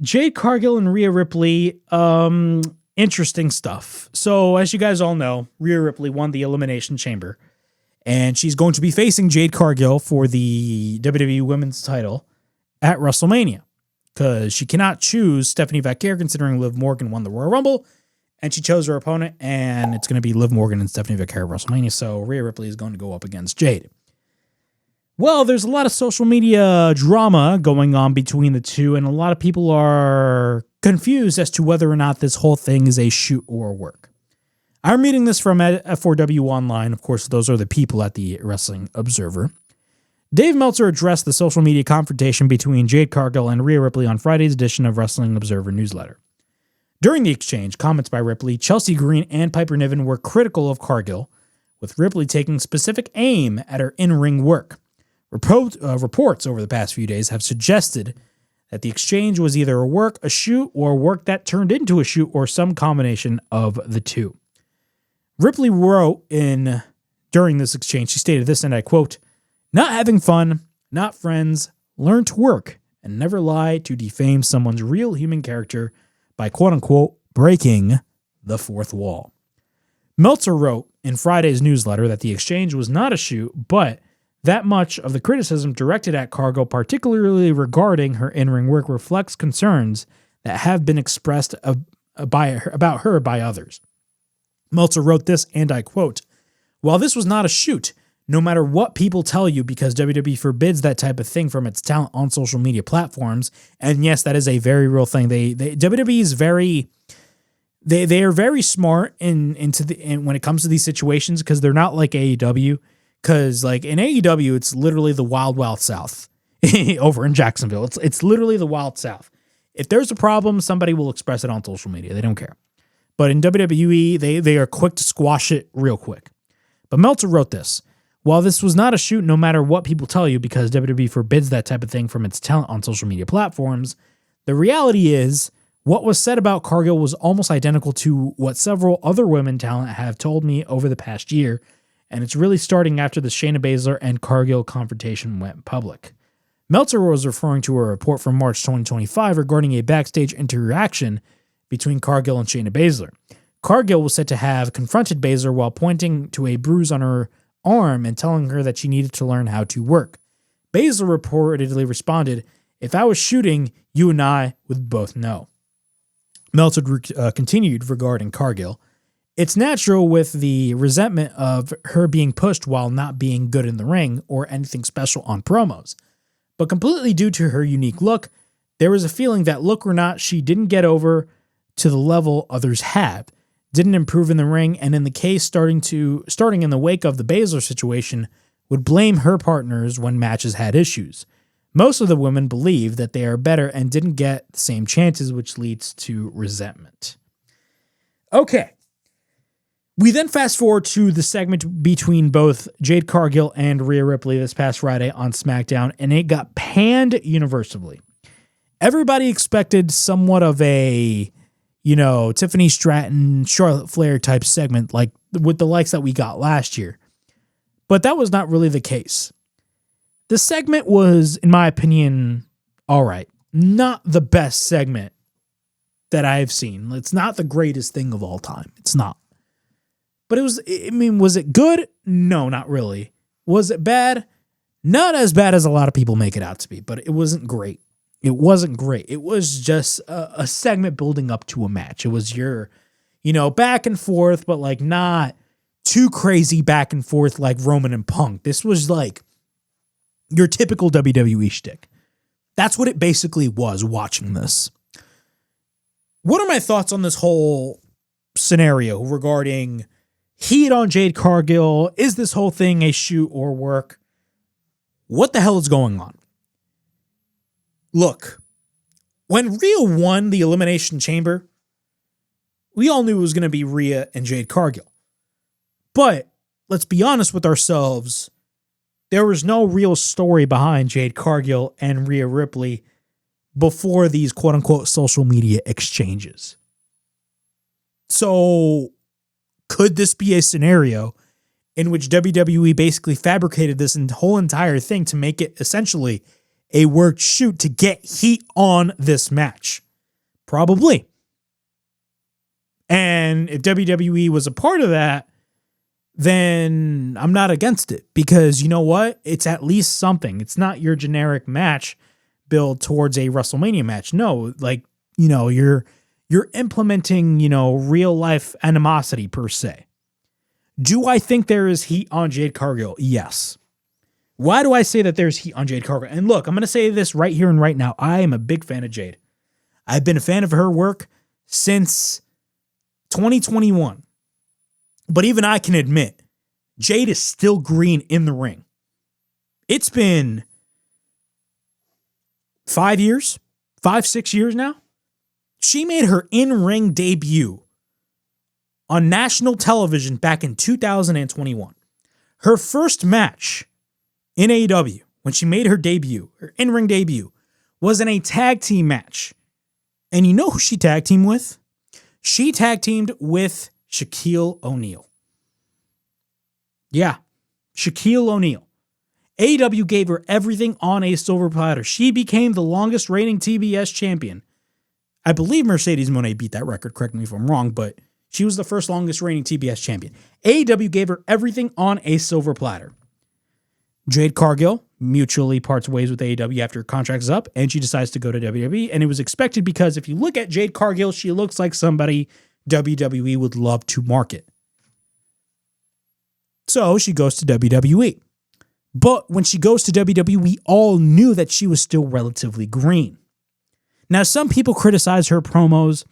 Jade Cargill and Rhea Ripley, interesting stuff. So as you guys all know, Rhea Ripley won the Elimination Chamber, and she's going to be facing Jade Cargill for the WWE Women's title at WrestleMania, because she cannot choose Stephanie Vaquer considering Liv Morgan won the Royal Rumble, and she chose her opponent, and it's going to be Liv Morgan and Stephanie Vaquer at WrestleMania, so Rhea Ripley is going to go up against Jade. Well, there's a lot of social media drama going on between the two, and a lot of people are confused as to whether or not this whole thing is a shoot or work. I'm reading this from F4W Online. Of course, those are the people at the Wrestling Observer. Dave Meltzer addressed the social media confrontation between Jade Cargill and Rhea Ripley on Friday's edition of Wrestling Observer newsletter. During the exchange, comments by Ripley, Chelsea Green, and Piper Niven were critical of Cargill, with Ripley taking specific aim at her in-ring work. Reports over the past few days have suggested that the exchange was either a work, a shoot, or work that turned into a shoot, or some combination of the two. Ripley wrote during this exchange, she stated this, and I quote, "Not having fun, not friends, learn to work, and never lie to defame someone's real human character by quote-unquote breaking the fourth wall." Meltzer wrote in Friday's newsletter that the exchange was not a shoot, but that much of the criticism directed at Cargill, particularly regarding her in-ring work, reflects concerns that have been expressed about her by others. Meltzer wrote this, and I quote, "While this was not a shoot, no matter what people tell you, because WWE forbids that type of thing from its talent on social media platforms," and yes, that is a very real thing. WWE is very, they are very smart in when it comes to these situations, because they're not like AEW. Because like in AEW, it's literally the wild, wild South over in Jacksonville. It's literally the wild South. If there's a problem, somebody will express it on social media. They don't care. But in WWE, they are quick to squash it real quick. But Meltzer wrote this: "While this was not a shoot, no matter what people tell you, because WWE forbids that type of thing from its talent on social media platforms, the reality is what was said about Cargill was almost identical to what several other women talent have told me over the past year. And it's really starting after the Shayna Baszler and Cargill confrontation went public." Meltzer was referring to a report from March 2025 regarding a backstage interaction between Cargill and Shayna Baszler. Cargill was said to have confronted Baszler while pointing to a bruise on her arm and telling her that she needed to learn how to work. Baszler reportedly responded, "If I was shooting, you and I would both know." Meltzer continued regarding Cargill. "It's natural with the resentment of her being pushed while not being good in the ring or anything special on promos. But completely due to her unique look, there was a feeling that look or not, she didn't get over to the level others have, didn't improve in the ring, and in the case starting in the wake of the Baszler situation, would blame her partners when matches had issues. Most of the women believe that they are better and didn't get the same chances, which leads to resentment." Okay. We then fast forward to the segment between both Jade Cargill and Rhea Ripley this past Friday on SmackDown, and it got panned universally. Everybody expected somewhat of a, Tiffany Stratton, Charlotte Flair type segment, like with the likes that we got last year. But that was not really the case. The segment was, in my opinion, all right. Not the best segment that I've seen. It's not the greatest thing of all time. It's not. But was it good? No, not really. Was it bad? Not as bad as a lot of people make it out to be, but it wasn't great. It wasn't great. It was just a segment building up to a match. It was your, back and forth, but like not too crazy back and forth like Roman and Punk. This was like your typical WWE shtick. That's what it basically was watching this. What are my thoughts on this whole scenario regarding heat on Jade Cargill? Is this whole thing a shoot or work? What the hell is going on? Look, when Rhea won the Elimination Chamber, we all knew it was going to be Rhea and Jade Cargill. But let's be honest with ourselves, there was no real story behind Jade Cargill and Rhea Ripley before these quote-unquote social media exchanges. So could this be a scenario in which WWE basically fabricated this whole entire thing to make it essentially a worked shoot to get heat on this match? Probably. And if WWE was a part of that, then I'm not against it, because you know what? It's at least something. It's not your generic match build towards a WrestleMania match. No, like, you know, you're implementing, you know, real life animosity per se. Do I think there is heat on Jade Cargill? Yes. Why do I say that there's heat on Jade Cargill? And look, I'm going to say this right here and right now. I am a big fan of Jade. I've been a fan of her work since 2021. But even I can admit, Jade is still green in the ring. It's been 5 years, 6 years now. She made her in-ring debut on national television back in 2021. Her first match in AEW, when she made her debut, her in-ring debut, was in a tag team match. And you know who she tag teamed with? She tag teamed with Shaquille O'Neal. Yeah, Shaquille O'Neal. AEW gave her everything on a silver platter. She became the longest reigning TBS champion. I believe Mercedes Moné beat that record, correct me if I'm wrong, but she was the first longest reigning TBS champion. AEW gave her everything on a silver platter. Jade Cargill mutually parts ways with AEW after her contract is up, and she decides to go to WWE, and it was expected because if you look at Jade Cargill, she looks like somebody WWE would love to market. So she goes to WWE. But when she goes to WWE, we all knew that she was still relatively green. Now, some people criticize her promos.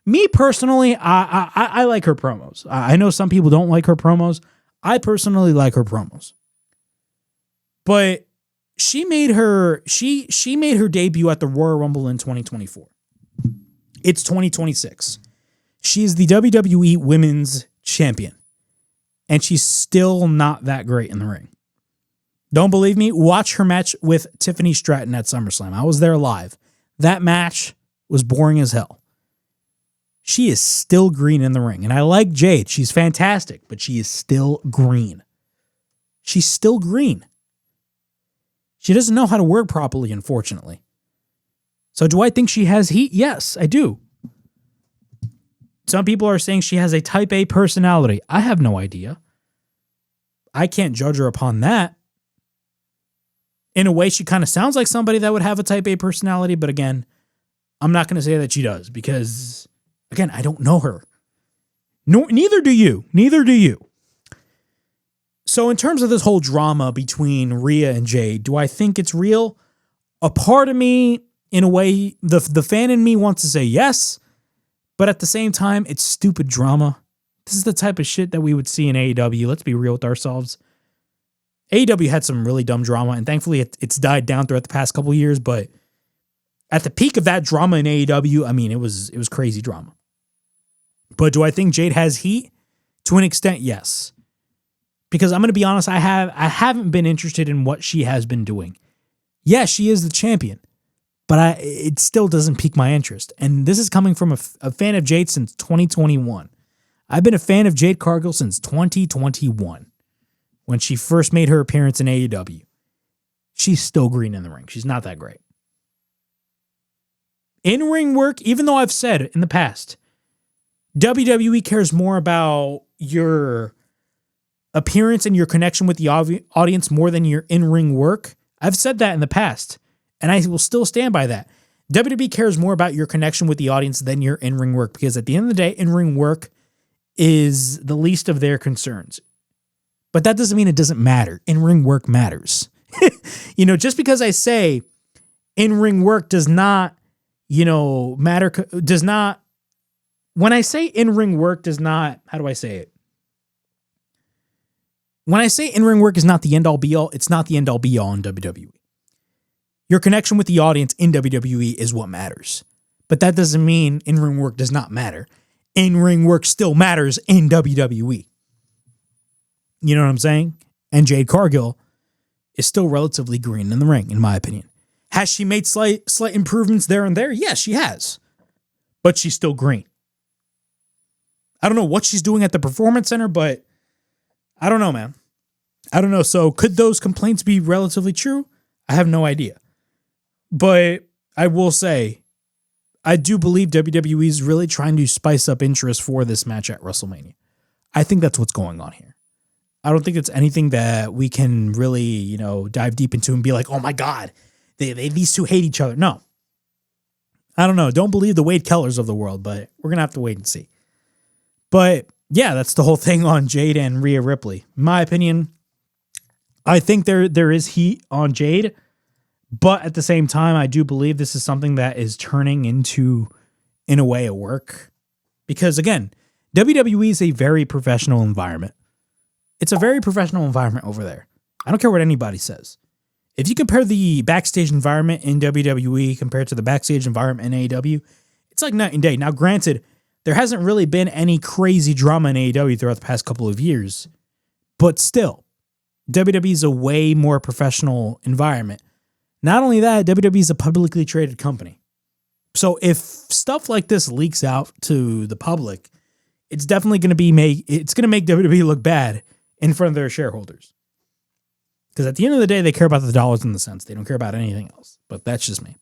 Me personally, I like her promos. I know some people don't like her promos. I personally like her promos. But she made her debut at the Royal Rumble in 2024. It's 2026. She is the WWE Women's Champion. And she's still not that great in the ring. Don't believe me? Watch her match with Tiffany Stratton at SummerSlam. I was there live. That match was boring as hell. She is still green in the ring. And I like Jade. She's fantastic, but she is still green. She's still green. She doesn't know how to work properly, unfortunately. So do I think she has heat? Yes, I do. Some people are saying she has a type A personality. I have no idea. I can't judge her upon that. In a way, she kind of sounds like somebody that would have a type A personality, but again, I'm not going to say that she does because, again, I don't know her. No, neither do you. Neither do you. So in terms of this whole drama between Rhea and Jade, do I think it's real? A part of me, in a way, the fan in me wants to say yes, but at the same time, it's stupid drama. This is the type of shit that we would see in AEW. Let's be real with ourselves. AEW had some really dumb drama, and thankfully it's died down throughout the past couple of years, but at the peak of that drama in AEW, I mean, it was crazy drama. But do I think Jade has heat? To an extent, yes. Because I'm going to be honest, I haven't been interested in what she has been doing. Yes, she is the champion, but it still doesn't pique my interest. And this is coming from a fan of Jade since 2021. I've been a fan of Jade Cargill since 2021. When she first made her appearance in AEW. She's still green in the ring. She's not that great. In-ring work, even though I've said in the past, WWE cares more about your appearance and your connection with the audience more than your in-ring work. I've said that in the past, and I will still stand by that. WWE cares more about your connection with the audience than your in-ring work, because at the end of the day, in-ring work is the least of their concerns. But that doesn't mean it doesn't matter. In-ring work matters. You know, just because I say in-ring work does not, you know, matter, does not, when I say in-ring work does not, how do I say it? When I say in-ring work is not the end-all be-all, it's not the end-all be-all in WWE. Your connection with the audience in WWE is what matters. But that doesn't mean in-ring work does not matter. In-ring work still matters in WWE. You know what I'm saying? And Jade Cargill is still relatively green in the ring, in my opinion. Has she made slight improvements there and there? Yes, she has. But she's still green. I don't know what she's doing at the Performance Center, but I don't know, man. I don't know. So could those complaints be relatively true? I have no idea. But I will say, I do believe WWE is really trying to spice up interest for this match at WrestleMania. I think that's what's going on here. I don't think it's anything that we can really, dive deep into and be like, oh my God, these two hate each other. No. I don't know. Don't believe the Wade Kellers of the world, but we're going to have to wait and see. But yeah, that's the whole thing on Jade and Rhea Ripley. In my opinion, I think there is heat on Jade, but at the same time, I do believe this is something that is turning into, in a way, a work. Because again, WWE is a very professional environment. It's a very professional environment over there. I don't care what anybody says. If you compare the backstage environment in WWE compared to the backstage environment in AEW, it's like night and day. Now, granted, there hasn't really been any crazy drama in AEW throughout the past couple of years, but still, WWE is a way more professional environment. Not only that, WWE is a publicly traded company. So if stuff like this leaks out to the public, it's definitely going to make WWE look bad in front of their shareholders. Because at the end of the day, they care about the dollars and the cents. They don't care about anything else. But that's just me.